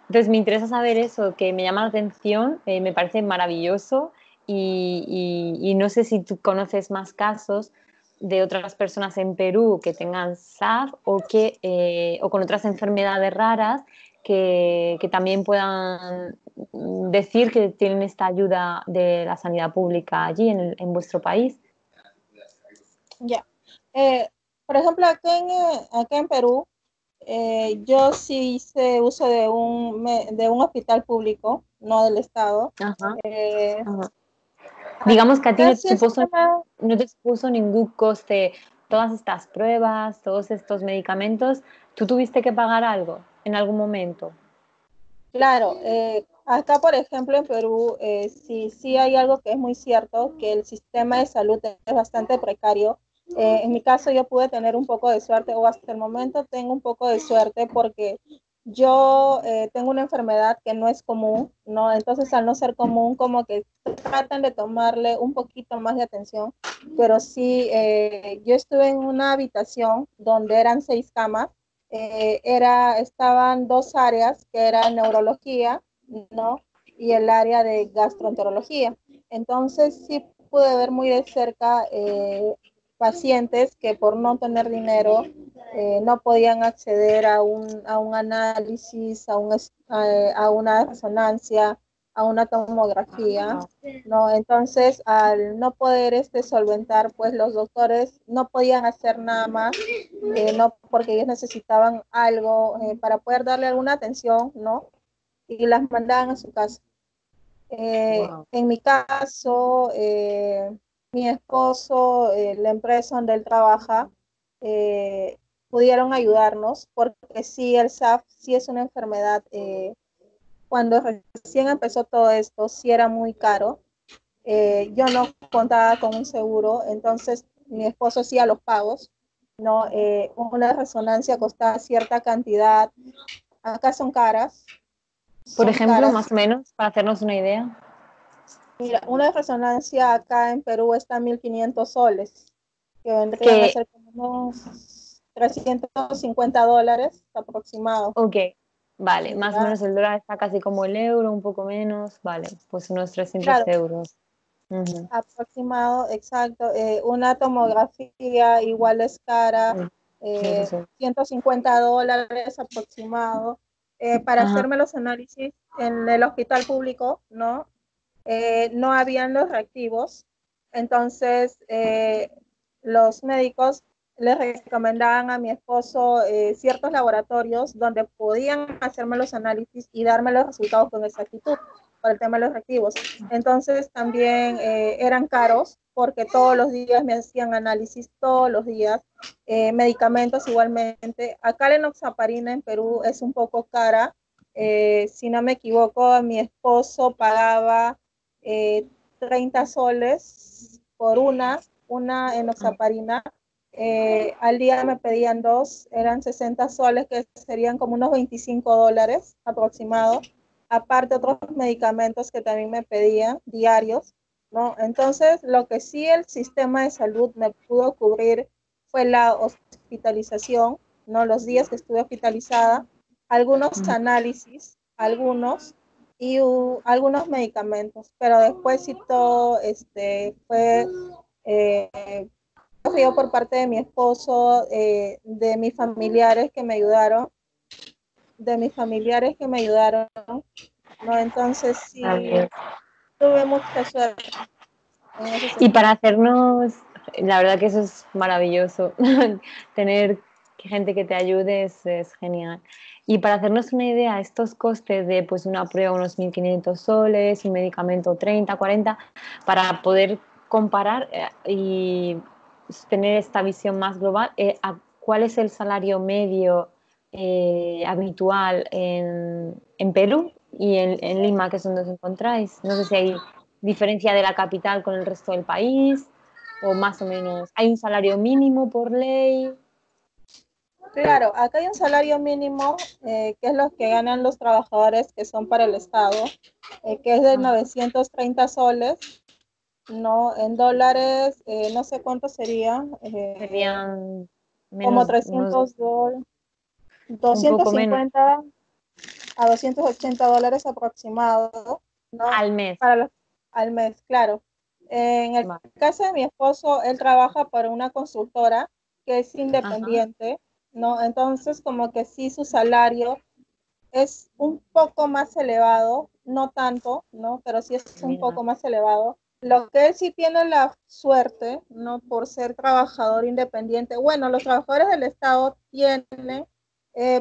Entonces me interesa saber eso, que me llama la atención, me parece maravilloso y no sé si tú conoces más casos de otras personas en Perú que tengan SAF o con otras enfermedades raras que también puedan decir que tienen esta ayuda de la sanidad pública allí en vuestro país. ya. Eh, por ejemplo, acá en Perú, Yo sí hice uso de un hospital público, no del Estado. Ajá, Eh, ajá. Digamos que a ti Acá sí el sistema. no te supuso ningún coste todas estas pruebas, todos estos medicamentos. ¿Tú tuviste que pagar algo en algún momento? Claro, acá por ejemplo en Perú sí, sí hay algo que es muy cierto, que el sistema de salud es bastante precario. En mi caso yo pude tener un poco de suerte, o hasta el momento tengo un poco de suerte porque yo tengo una enfermedad que no es común, ¿no? Entonces al no ser común como que tratan de tomarle un poquito más de atención, pero sí, yo estuve en una habitación donde eran 6 camas, estaban dos áreas que eran neurología, ¿no? Y el área de gastroenterología. Entonces sí pude ver muy de cerca pacientes que por no tener dinero no podían acceder a un análisis, a una resonancia, a una tomografía, ¿no? Entonces, al no poder solventar, pues los doctores no podían hacer nada más, no, porque ellos necesitaban algo para poder darle alguna atención, ¿no? Y las mandaban a su casa. Wow. En mi caso, mi esposo, la empresa donde él trabaja, eh, pudieron ayudarnos, porque sí, el SAF sí es una enfermedad. Cuando recién empezó todo esto, sí era muy caro. Yo no contaba con un seguro, entonces mi esposo hacía los pagos, ¿no? Una resonancia costaba cierta cantidad, acá Por son ejemplo, caras. más o menos, para hacernos una idea, Mira, una resonancia acá en Perú está en 1.500 soles, que vendrían a que, ser como unos $350 aproximado. ok, vale, más o Ya, menos el dólar está casi como el euro, un poco menos, vale, pues unos 300 claro, euros. Ujú. aproximado, exacto. Una tomografía igual es cara, Sí, sí, sí. $150 aproximado. Para Ajá. hacerme los análisis en el hospital público, ¿no? No habían los reactivos, entonces los médicos les recomendaban a mi esposo ciertos laboratorios donde podían hacerme los análisis y darme los resultados con exactitud para el tema de los reactivos. Entonces también eran caros porque todos los días me hacían análisis, todos los días, medicamentos igualmente. Acá la enoxaparina en Perú es un poco cara. Si no me equivoco, mi esposo pagaba eh, 30 soles por una enoxaparina. Al día me pedían dos, eran 60 soles, que serían como unos $25 aproximado, aparte otros medicamentos que también me pedían diarios, ¿no? Entonces, lo que sí el sistema de salud me pudo cubrir fue la hospitalización, ¿no? Los días que estuve hospitalizada, algunos análisis, algunos, y algunos medicamentos, pero después sí todo fue eh, por parte de mi esposo, de mis familiares que me ayudaron, ¿no? Entonces sí, También. tuve mucha suerte en ese Y sentido. para hacernos, la verdad que eso es maravilloso, tener gente que te ayude es genial. Y para hacernos una idea, estos costes de pues una prueba unos 1.500 soles, un medicamento 30, 40, para poder comparar y tener esta visión más global, ¿cuál es el salario medio habitual en Perú y en Lima, que es donde os encontráis? No sé si hay diferencia de la capital con el resto del país, o más o menos, ¿hay un salario mínimo por ley? Claro, acá hay un salario mínimo, que es lo que ganan los trabajadores que son para el Estado, que es de Ajá. 930 soles, ¿no? En dólares, no sé cuánto sería, Serían como menos, unos, 300 dólares, un poco menos 250 a $280 aproximado, ¿no? al mes. Para los, al mes, claro. En el Vale. caso de mi esposo, él trabaja para una consultora que es Ajá. independiente, ¿no? Entonces, como que sí, su salario es un poco más elevado, no tanto, ¿no? Pero sí es un Mira. poco más elevado. Lo que él sí tiene la suerte, ¿no? Por ser trabajador independiente. Bueno, los trabajadores del Estado tienen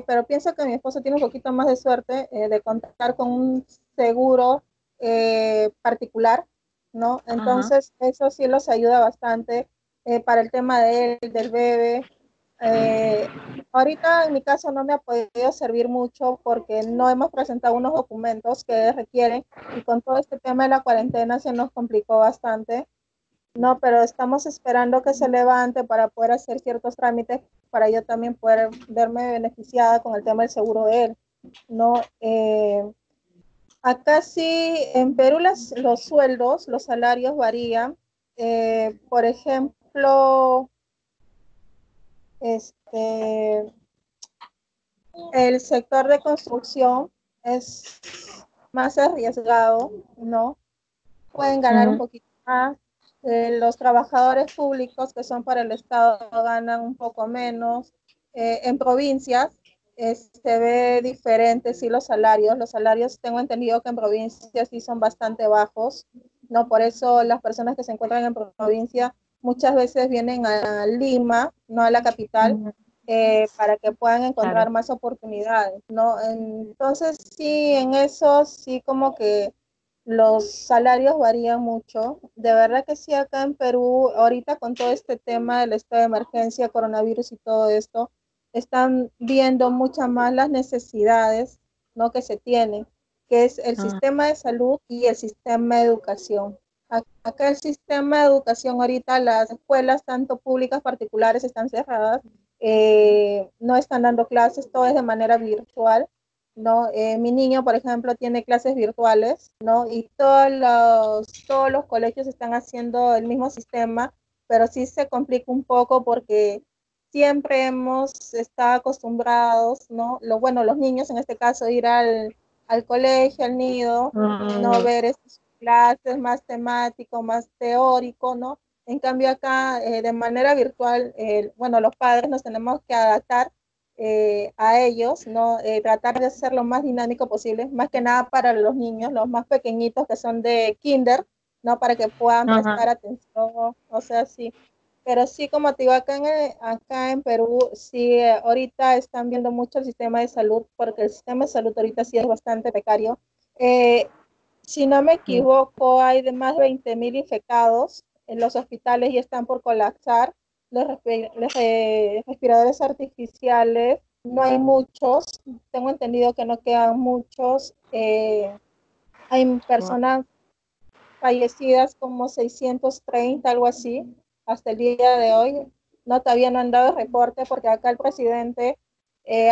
pero pienso que mi esposo tiene un poquito más de suerte de contar con un seguro particular, ¿no? Ajá. Entonces, eso sí los ayuda bastante para el tema de él, del bebé. Eh, Ahorita en mi caso no me ha podido servir mucho porque no hemos presentado unos documentos que requieren y con todo este tema de la cuarentena se nos complicó bastante. No, pero estamos esperando que se levante para poder hacer ciertos trámites para yo también poder verme beneficiada con el tema del seguro de él. No, acá sí, en Perú los sueldos, los salarios varían. Por ejemplo, este, el sector de construcción es más arriesgado, ¿no? Pueden ganar un Ujú. poquito más. Los trabajadores públicos que son para el Estado ganan un poco menos. En provincias se ve diferente, sí, los salarios. Los salarios tengo entendido que en provincias sí son bastante bajos, ¿no? Por eso las personas que se encuentran en provincia muchas veces vienen a Lima, no a la capital, Ujú. para que puedan Claro. encontrar más oportunidades, ¿no? Entonces, sí, en eso sí como que los salarios varían mucho. De verdad que sí, acá en Perú, ahorita con todo este tema del estado de emergencia, coronavirus y todo esto, están viendo muchas más las necesidades, ¿no? Que se tienen, que es el Ah, sistema de salud y el sistema de educación. Acá el sistema de educación ahorita, las escuelas, tanto públicas, particulares, están cerradas, no están dando clases, todo es de manera virtual, ¿no? Mi niño, por ejemplo, tiene clases virtuales, ¿no? Y todos los colegios están haciendo el mismo sistema, pero sí se complica un poco porque siempre hemos estado acostumbrados, ¿no? Bueno, los niños en este caso, ir al colegio, al nido, no mm, ver estas clases más temático, más teórico, ¿no? En cambio acá, de manera virtual, bueno, los padres nos tenemos que adaptar a ellos, ¿no? Tratar de hacer lo más dinámico posible, más que nada para los niños, los más pequeñitos que son de kinder, ¿no? Para que puedan ajá. prestar atención, o sea, sí. Pero sí, como te digo, acá en Perú, sí, ahorita están viendo mucho el sistema de salud, porque el sistema de salud ahorita sí es bastante precario. Eh, si no me Sí. equivoco, hay de más de 20.000 infectados en los hospitales y están por colapsar. Los respiradores artificiales, no hay muchos. Tengo entendido que no quedan muchos. Hay Wow. personas fallecidas como 630, algo así, hasta el día de hoy. No, todavía no han dado reporte porque acá el presidente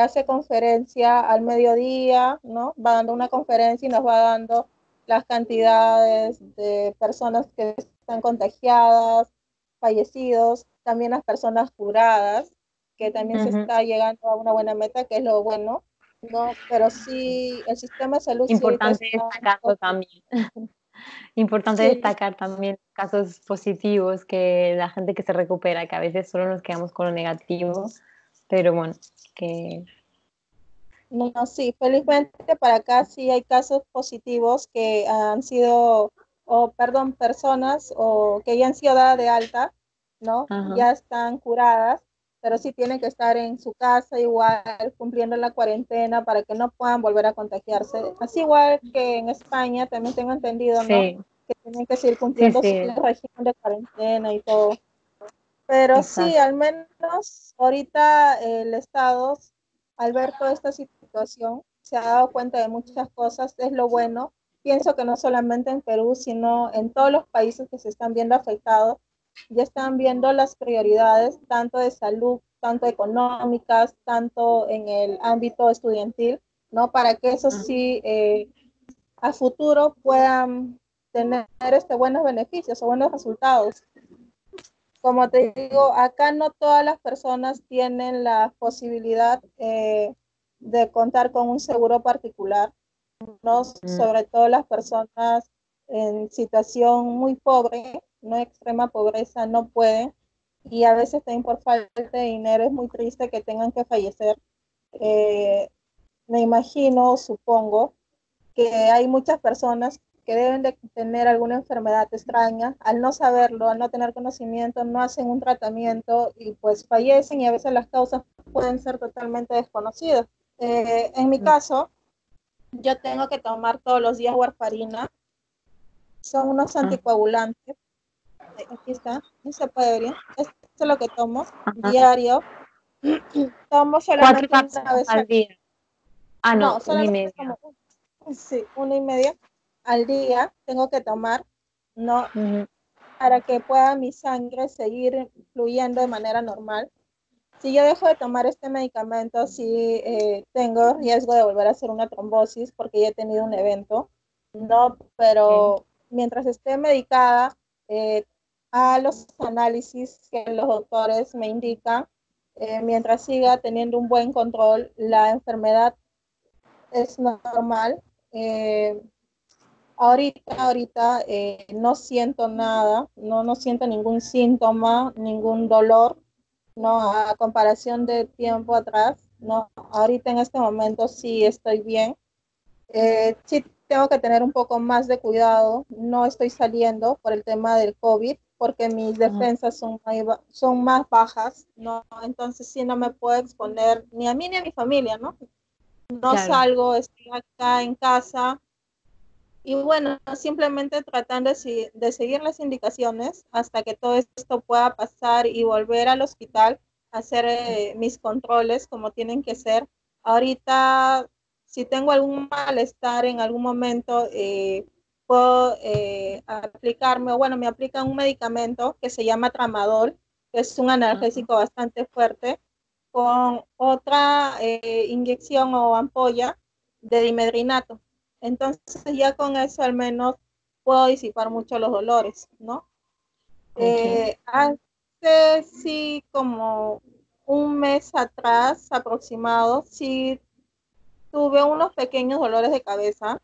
hace conferencia al mediodía, ¿no? Va dando una conferencia y nos va dando las cantidades de personas que están contagiadas, fallecidos, también las personas curadas, que también se Ujú. está llegando a una buena meta, que es lo bueno, ¿no? Pero sí, el sistema de salud sí ahorita Importante está un destacarlo poco... también. Importante Sí, destacar también casos positivos, que la gente que se recupera, que a veces solo nos quedamos con lo negativo, pero bueno, que no, no, sí, felizmente para acá sí hay casos positivos que han sido, o perdón, personas o que ya han sido dadas de alta, ¿no? ajá. Ya están curadas, pero sí tienen que estar en su casa igual, cumpliendo la cuarentena para que no puedan volver a contagiarse. Así igual que en España, también tengo entendido, ¿no? Sí, Que tienen que seguir sí, cumpliendo su sí, régimen de cuarentena y todo. Pero sí, exacto. al menos ahorita el Estado, al ver toda esta situación, se ha dado cuenta de muchas cosas, es lo bueno. Pienso que no solamente en Perú, sino en todos los países que se están viendo afectados, ya están viendo las prioridades, tanto de salud, tanto económicas, tanto en el ámbito estudiantil, ¿no? Para que eso Ah, sí, a futuro puedan tener buenos beneficios o buenos resultados. Como te digo, acá no todas las personas tienen la posibilidad de contar con un seguro particular, ¿no? mm, Sobre todo las personas en situación muy pobre, no extrema pobreza, no pueden. Y a veces también por falta de dinero es muy triste que tengan que fallecer. Eh, Me imagino, supongo, que hay muchas personas que deben de tener alguna enfermedad extraña, al no saberlo, al no tener conocimiento, no hacen un tratamiento y pues fallecen y a veces las causas pueden ser totalmente desconocidos. En mi caso, yo tengo que tomar todos los días warfarina. Son unos anticoagulantes. Aquí está, no se puede ver. Esto es lo que tomo diario. Tomo 4 solamente una cápsulas vez al día. Ah, no, no, 1,5. solamente como sí, 1,5 al día tengo que tomar, no, para que pueda mi sangre seguir fluyendo de manera normal. Si yo dejo de tomar este medicamento, sí tengo riesgo de volver a hacer una trombosis porque ya he tenido un evento, no, pero mientras esté medicada, a los análisis que los doctores me indican, mientras siga teniendo un buen control, la enfermedad es normal. Eh, ahorita no siento nada, no siento ningún síntoma, ningún dolor, no, a comparación de tiempo atrás, no, ahorita en este momento sí estoy bien. Sí tengo que tener un poco más de cuidado, no estoy saliendo por el tema del COVID, porque mis defensas son más bajas, ¿no? Entonces sí no me puedo exponer ni a mí ni a mi familia, ¿no? No Claro. salgo, estoy acá en casa y bueno, simplemente tratando de seguir las indicaciones hasta que todo esto pueda pasar y volver al hospital a hacer mis controles como tienen que ser. Ahorita, si tengo algún malestar en algún momento, puedo aplicarme, o bueno, me aplican un medicamento que se llama Tramadol, que es un analgésico bastante fuerte, con otra inyección o ampolla de dimedrinato. Entonces ya con eso al menos puedo disipar mucho los dolores, ¿no? Hace sí como un mes atrás aproximado, sí tuve unos pequeños dolores de cabeza,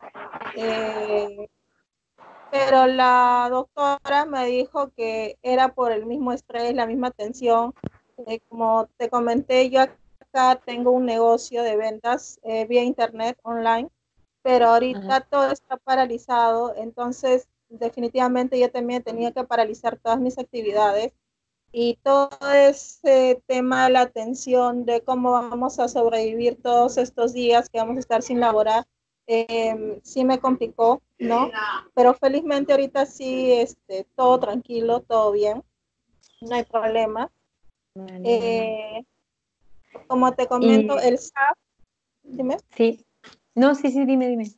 pero la doctora me dijo que era por el mismo estrés, la misma tensión. Como te comenté, yo acá tengo un negocio de ventas vía internet online, pero ahorita todo está paralizado, entonces definitivamente yo también tenía que paralizar todas mis actividades y todo ese tema de la atención de cómo vamos a sobrevivir todos estos días que vamos a estar sin laborar, sí me complicó, ¿no? Pero felizmente ahorita sí, todo tranquilo, todo bien, no hay problema. Como te comento, el SAF, dime. Sí, no, sí, dime.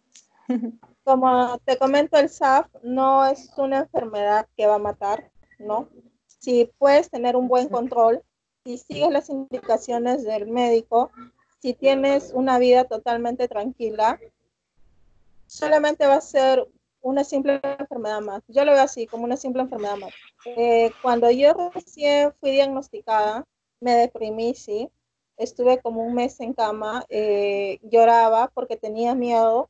Como te comento, el SAF no es una enfermedad que va a matar, ¿no? Si puedes tener un buen control, si sigues las indicaciones del médico, si tienes una vida totalmente tranquila, solamente va a ser una simple enfermedad más. Yo lo veo así, como una simple enfermedad más. Cuando yo recién fui diagnosticada, me deprimí, sí. Estuve como un mes en cama, lloraba porque tenía miedo,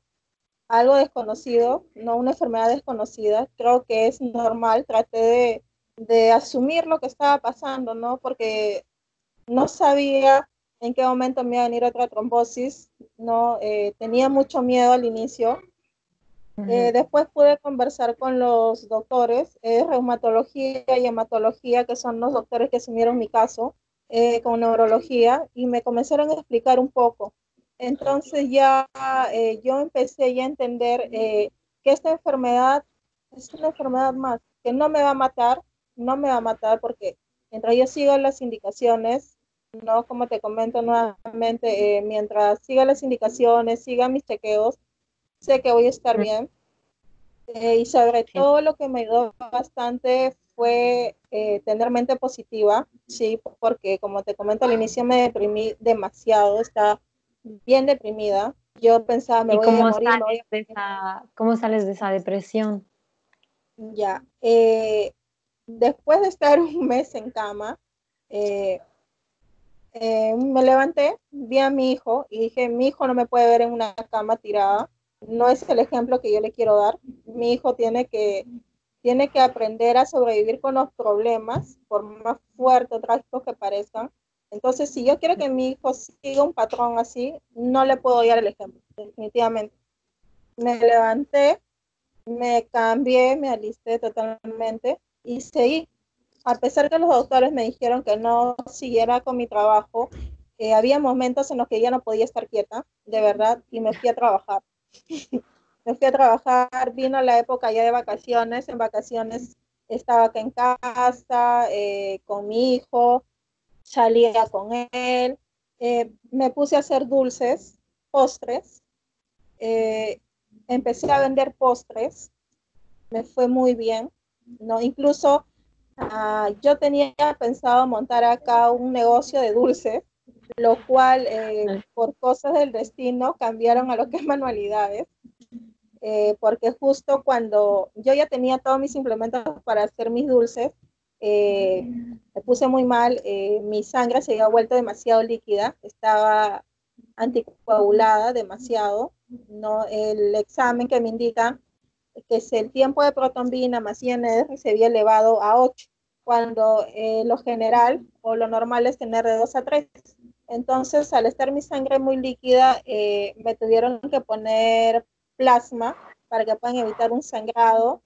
algo desconocido, no una enfermedad desconocida. Creo que es normal, traté de asumir lo que estaba pasando, ¿no? Porque no sabía en qué momento me iba a venir otra trombosis, ¿no? Tenía mucho miedo al inicio. Después pude conversar con los doctores, reumatología y hematología, que son los doctores que asumieron mi caso, con neurología, y me comenzaron a explicar un poco. Entonces ya yo empecé ya a entender que esta enfermedad es una enfermedad más, que no me va a matar, no me va a matar porque mientras yo siga las indicaciones, no como te comento nuevamente, mientras siga las indicaciones, siga mis chequeos, sé que voy a estar bien. Y sobre todo lo que me ayudó bastante fue tener mente positiva, sí, porque como te comento al inicio me deprimí demasiado, estaba bien deprimida. Yo pensaba, me ¿Y voy a cómo morir, me sales voy a de cómo sales de esa depresión? ya. Después de estar un mes en cama, eh, me levanté, vi a mi hijo y dije, mi hijo no me puede ver en una cama tirada, no es el ejemplo que yo le quiero dar. Mi hijo tiene que aprender a sobrevivir con los problemas, por más fuertes o trágicos que parezcan. Entonces, si yo quiero que mi hijo siga un patrón así, no le puedo dar el ejemplo, definitivamente. Me levanté, me cambié, me alisté totalmente y seguí. A pesar que los doctores me dijeron que no siguiera con mi trabajo, había momentos en los que ya no podía estar quieta, de verdad, y me fui a trabajar. Me fui a trabajar, vino la época ya de vacaciones, en vacaciones estaba acá en casa, con mi hijo, salía con él, me puse a hacer dulces, postres, eh, empecé a vender postres, me fue muy bien, ¿no? Incluso yo tenía pensado montar acá un negocio de dulces, lo cual por cosas del destino cambiaron a lo que es manualidades, porque justo cuando yo ya tenía todos mis implementos para hacer mis dulces, me puse muy mal, mi sangre se había vuelto demasiado líquida, estaba anticoagulada demasiado, ¿no? El examen que me indica que es el tiempo de protombina más INR se había elevado a 8, cuando lo general o lo normal es tener de 2 a 3. Entonces, al estar mi sangre muy líquida, me tuvieron que poner plasma para que puedan evitar un sangrado.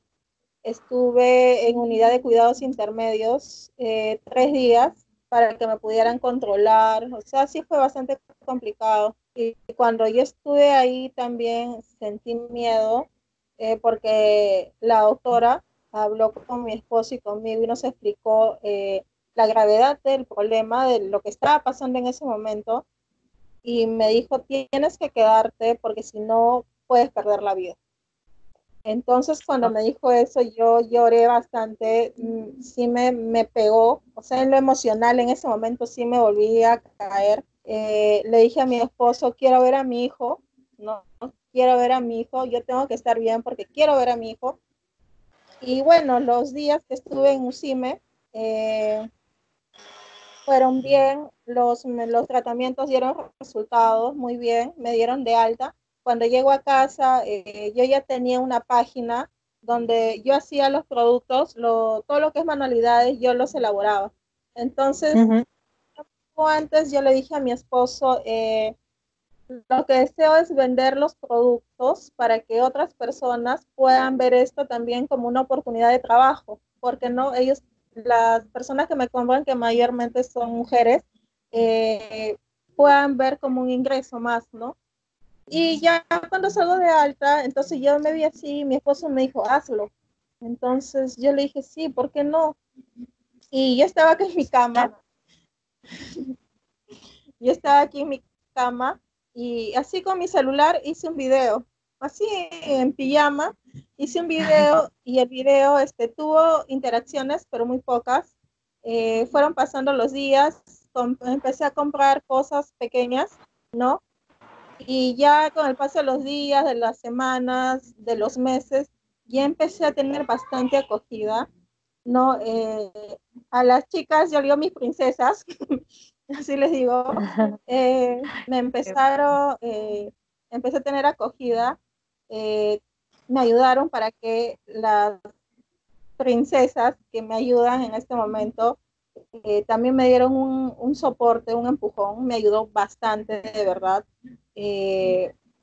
Estuve en unidad de cuidados intermedios 3 días para que me pudieran controlar. O sea, sí fue bastante complicado. Y cuando yo estuve ahí también sentí miedo, porque la doctora habló con mi esposo y conmigo y nos explicó la gravedad del problema, de lo que estaba pasando en ese momento. Y me dijo, tienes que quedarte porque si no puedes perder la vida. Entonces, cuando me dijo eso, yo lloré bastante, sí me pegó, o sea, en lo emocional, en ese momento sí me volví a caer. Le dije a mi esposo, quiero ver a mi hijo, no, quiero ver a mi hijo, yo tengo que estar bien porque quiero ver a mi hijo. Y bueno, los días que estuve en UCIME fueron bien, los tratamientos dieron resultados muy bien, me dieron de alta. Cuando llego a casa, yo ya tenía una página donde yo hacía los productos, todo lo que es manualidades, yo los elaboraba. Entonces, antes yo le dije a mi esposo, lo que deseo es vender los productos para que otras personas puedan ver esto también como una oportunidad de trabajo, porque no, ellos, las personas que me compran, que mayormente son mujeres, eh, puedan ver como un ingreso más, ¿no? Y ya cuando salgo de alta, entonces yo me vi así, mi esposo me dijo, hazlo. Entonces yo le dije, sí, ¿por qué no? Y yo estaba aquí en mi cama, yo estaba aquí en mi cama y así con mi celular hice un video, así en pijama, hice un video y el video tuvo interacciones, pero muy pocas. Fueron pasando los días, empecé a comprar cosas pequeñas, ¿no? Y ya con el paso de los días, de las semanas, de los meses, ya empecé a tener bastante acogida, ¿no? A las chicas, yo digo mis princesas, así les digo, me empezaron, empecé a tener acogida, eh, me ayudaron para que las princesas que me ayudan en este momento también me dieron un soporte, un empujón, me ayudó bastante, de verdad.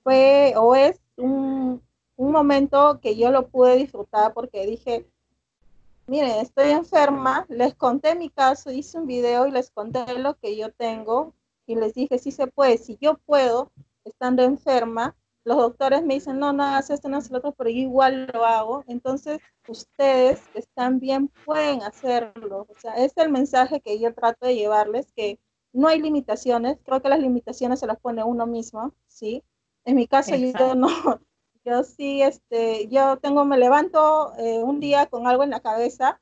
Fue o es un momento que yo lo pude disfrutar porque dije, miren, estoy enferma, les conté mi caso, hice un video y les conté lo que yo tengo y les dije, sí se puede, si yo puedo, estando enferma, los doctores me dicen, no, no hagas esto, no hagas lo otro, pero yo igual lo hago, entonces ustedes que están bien pueden hacerlo, o sea, es el mensaje que yo trato de llevarles, que no hay limitaciones, creo que las limitaciones se las pone uno mismo, ¿sí? En mi caso yo no, yo sí, yo me levanto un día con algo en la cabeza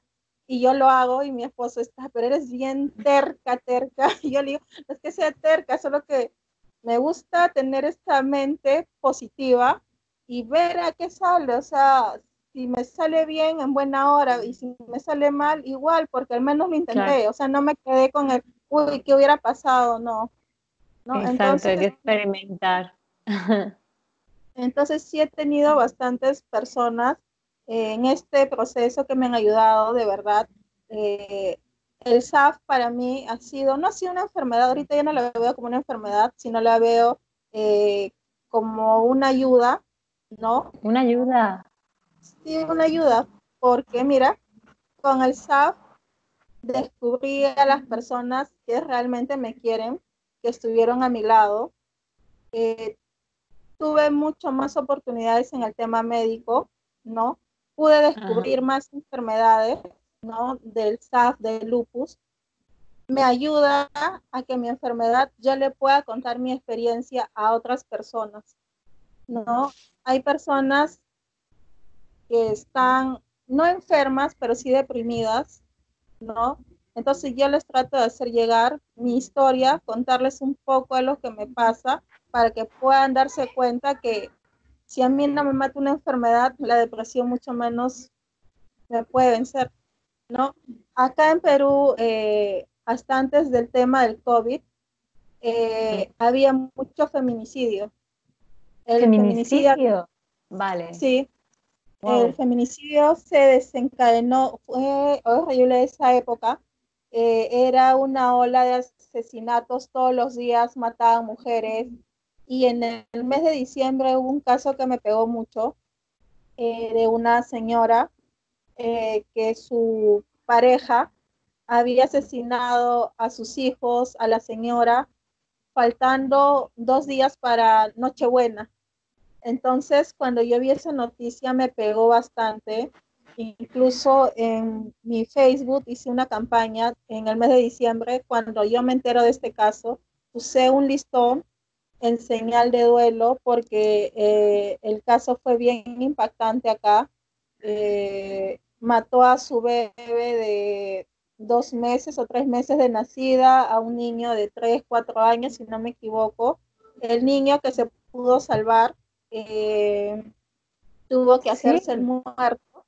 y yo lo hago y mi esposo está, pero eres bien terca, terca. Y yo le digo, no es que sea terca, solo que me gusta tener esta mente positiva y ver a qué sale, o sea, si me sale bien en buena hora y si me sale mal, igual, porque al menos lo intenté, claro. O sea, no me quedé con el, uy, ¿qué hubiera pasado? No, ¿no? Exacto, entonces, hay que experimentar. Entonces sí he tenido bastantes personas en este proceso que me han ayudado, de verdad. El SAF para mí no ha sido una enfermedad, ahorita ya no la veo como una enfermedad, sino la veo como una ayuda, ¿no? Una ayuda. Sí, una ayuda, porque mira, con el SAF descubrí a las personas que realmente me quieren, que estuvieron a mi lado. Tuve mucho más oportunidades en el tema médico, ¿no? Pude descubrir más enfermedades, ¿no? Del SAF, del lupus. Me ayuda a que mi enfermedad yo le pueda contar mi experiencia a otras personas, ¿no? Hay personas que están no enfermas, pero sí deprimidas, ¿no? Entonces yo les trato de hacer llegar mi historia, contarles un poco de lo que me pasa, para que puedan darse cuenta que si a mí no me mata una enfermedad, la depresión mucho menos me puede vencer, ¿no? Acá en Perú, hasta antes del tema del COVID, había mucho feminicidio. El feminicidio, ¿Feminicidio? Vale. sí, el Wow. feminicidio se desencadenó, fue horrible esa época. Era una ola de asesinatos, todos los días mataban mujeres. Y en el mes de diciembre hubo un caso que me pegó mucho, de una señora que su pareja había asesinado a sus hijos, a la señora, faltando 2 días para Nochebuena. Entonces, cuando yo vi esa noticia me pegó bastante. Incluso en mi Facebook hice una campaña en el mes de diciembre. Cuando yo me entero de este caso, puse un listón en señal de duelo porque el caso fue bien impactante acá. Mató a su bebé de 2 meses o 3 meses de nacida, a un niño de 3, 4 años, si no me equivoco. El niño que se pudo salvar eh, tuvo que Sí. hacerse el muerto,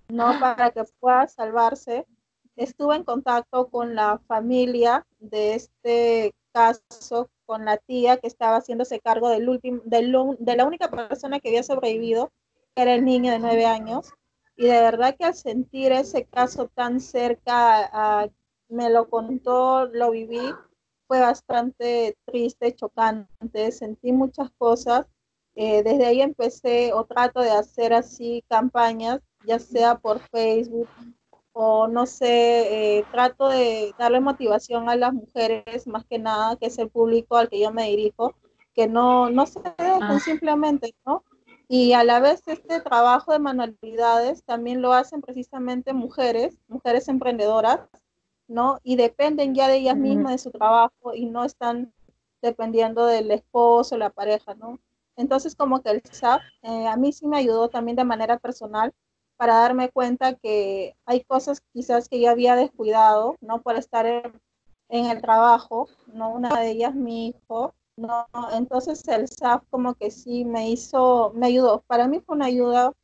no para que pueda salvarse. Estuve en contacto con la familia de este caso, con la tía que estaba haciéndose cargo de la única persona que había sobrevivido, que era el niño de 9 años. Y de verdad que al sentir ese caso tan cerca, me lo contó, lo viví, fue bastante triste, chocante, sentí muchas cosas. Desde ahí empecé o trato de hacer así campañas, ya sea por Facebook o no sé, trato de darle motivación a las mujeres, más que nada, que es el público al que yo me dirijo, que no se dejen simplemente, ¿no? Y a la vez este trabajo de manualidades también lo hacen precisamente mujeres emprendedoras, ¿no? Y dependen ya de ellas mismas, de su trabajo, y no están dependiendo del esposo, la pareja, ¿no? Entonces como que el SAP a mí sí me ayudó también de manera personal para darme cuenta que hay cosas quizás que yo había descuidado, ¿no? Por estar en el trabajo, ¿no? Una de ellas mi hijo, ¿no? Entonces el SAP como que sí me ayudó. Para mí fue una ayuda.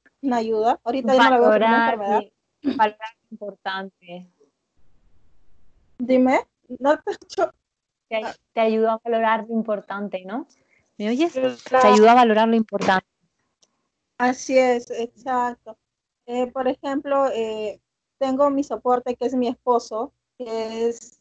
Ahorita yo no la veo como una Valorar, enfermedad. valorar lo importante. Dime, no te escucho. Te ayuda a valorar lo importante, ¿no? ¿Me oyes? Te Claro, ayuda a valorar lo importante. así es, exacto. Por ejemplo, tengo mi soporte que es mi esposo, que es,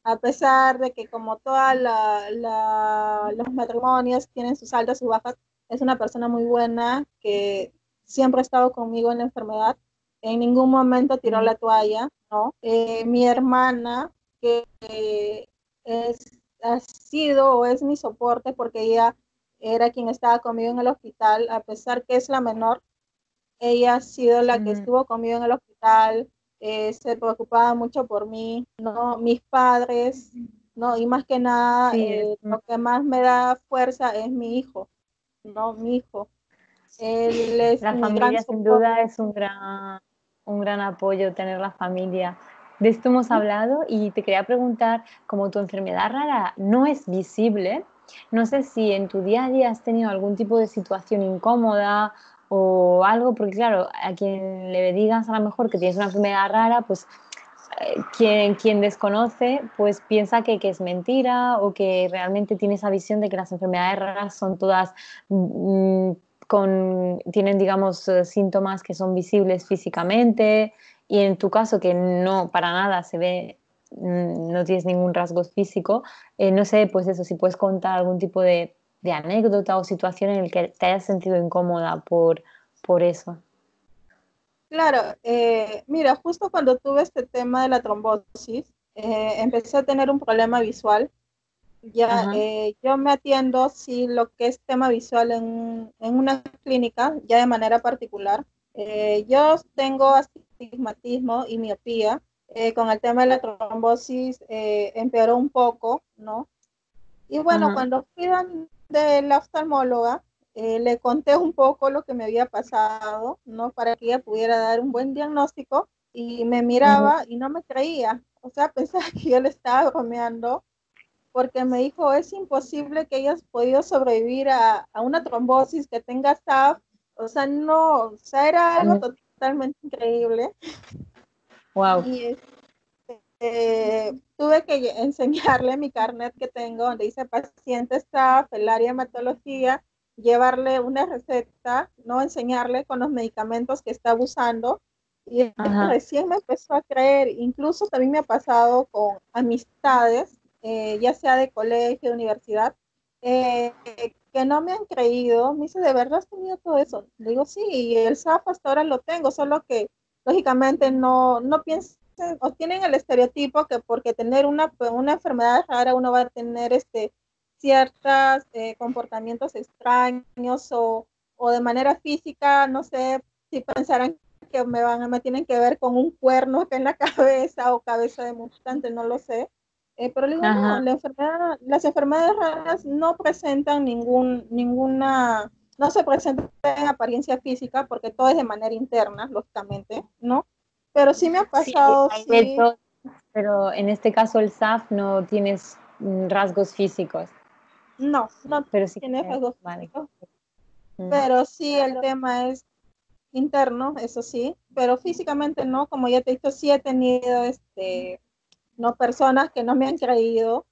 a pesar de que como todos los matrimonios tienen sus altas y sus bajas, es una persona muy buena que siempre ha estado conmigo en la enfermedad. En ningún momento tiró la toalla, ¿no? Mi hermana, que ha sido o es mi soporte porque ella era quien estaba conmigo en el hospital, a pesar que es la menor, ella ha sido la que estuvo conmigo en el hospital, se preocupaba mucho por mí, ¿no? Mis padres, ¿no? Y más que nada, Sí, lo que más me da fuerza es mi hijo, ¿no? Mi hijo. Él es la mi gran familia sin soporte. duda es un gran apoyo tener la familia. De esto hemos hablado y te quería preguntar, como tu enfermedad rara no es visible, no sé si en tu día a día has tenido algún tipo de situación incómoda o algo, porque claro, a quien le digas a lo mejor que tienes una enfermedad rara, pues quien desconoce pues piensa que es mentira o que realmente tiene esa visión de que las enfermedades raras son todas mm, tienen digamos síntomas que son visibles físicamente y en tu caso que no para nada se ve, no tienes ningún rasgo físico, no sé pues eso, si puedes contar algún tipo de anécdota o situación en el que te hayas sentido incómoda por eso. Claro, mira, justo cuando tuve este tema de la trombosis, empecé a tener un problema visual. Ya, Ajá, yo me atiendo, sí, lo que es tema visual en una clínica, ya de manera particular. Yo tengo astigmatismo y miopía. Con el tema de la trombosis empeoró un poco, ¿no? Y bueno, ajá, cuando fui de la oftalmóloga, le conté un poco lo que me había pasado, ¿no? Para que ella pudiera dar un buen diagnóstico y me ujú, miraba y no me creía. O sea, pensaba que yo le estaba bromeando porque me dijo, es imposible que hayas podido sobrevivir a una trombosis que tenga SAF. O sea, no, o sea, era algo ujú. totalmente increíble. Wow. Y tuve que enseñarle mi carnet que tengo, donde dice paciente SAF, el área de hematología, llevarle una receta, no enseñarle con los medicamentos que está usando. Y Ajá, recién me empezó a creer, incluso también me ha pasado con amistades, ya sea de colegio, de universidad, eh, que no me han creído. Me dice, ¿de verdad has tenido todo eso? Le digo, sí, y el SAF hasta ahora lo tengo, solo que lógicamente no piensan o tienen el estereotipo que porque tener una enfermedad rara uno va a tener ciertos comportamientos extraños o de manera física, no sé si pensarán que me tienen que ver con un cuerno acá en la cabeza o cabeza de mutante, no lo sé. Pero le digo, no, ajá. las enfermedades raras no presentan ninguna, no se presentan en apariencia física porque todo es de manera interna, lógicamente, ¿no? Pero sí me ha Sí, pasado, hay de sí, todo, pero en este caso el SAF no tienes rasgos físicos, no pero sí tiene que, rasgos vale. físicos, Mm. pero sí el tema es interno, eso sí, pero físicamente no, como ya te he dicho, sí he tenido no personas que no me han creído,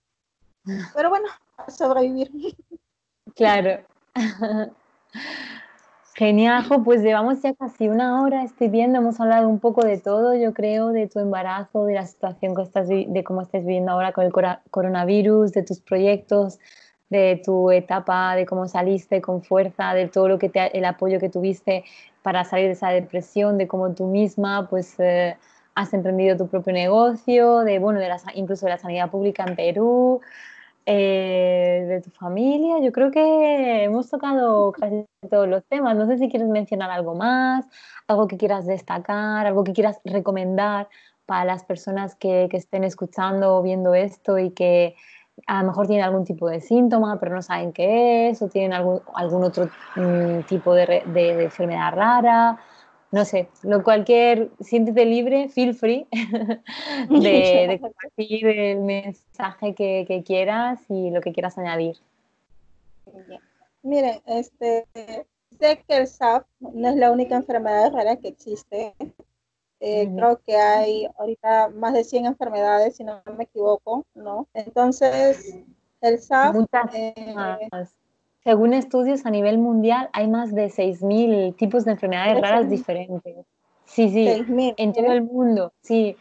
pero bueno, a sobrevivir. Claro. Genial, jo, pues llevamos ya casi una hora, estoy viendo, hemos hablado un poco de todo, yo creo, de tu embarazo, de la situación que de cómo estás viviendo ahora con el coronavirus, de tus proyectos, de tu etapa, de cómo saliste con fuerza, de todo lo que el apoyo que tuviste para salir de esa depresión, de cómo tú misma, pues, has emprendido tu propio negocio, de, bueno, incluso de la sanidad pública en Perú, de tu familia. Yo creo que hemos tocado casi todos los temas. No sé si quieres mencionar algo más, algo que quieras destacar, algo que quieras recomendar para las personas que estén escuchando o viendo esto y que a lo mejor tienen algún tipo de síntoma, pero no saben qué es, o tienen algún otro tipo de enfermedad rara. No sé, siéntete libre, feel free de compartir el mensaje que quieras y lo que quieras añadir. Miren, sé que el SAF no es la única enfermedad rara que existe. Ujú. Creo que hay ahorita más de 100 enfermedades, si no me equivoco, ¿no? Entonces, el SAF, Muchas más. Según estudios a nivel mundial, hay más de 6.000 tipos de enfermedades raras 6.000, diferentes. Sí, sí, en todo 6.000, el mundo, sí.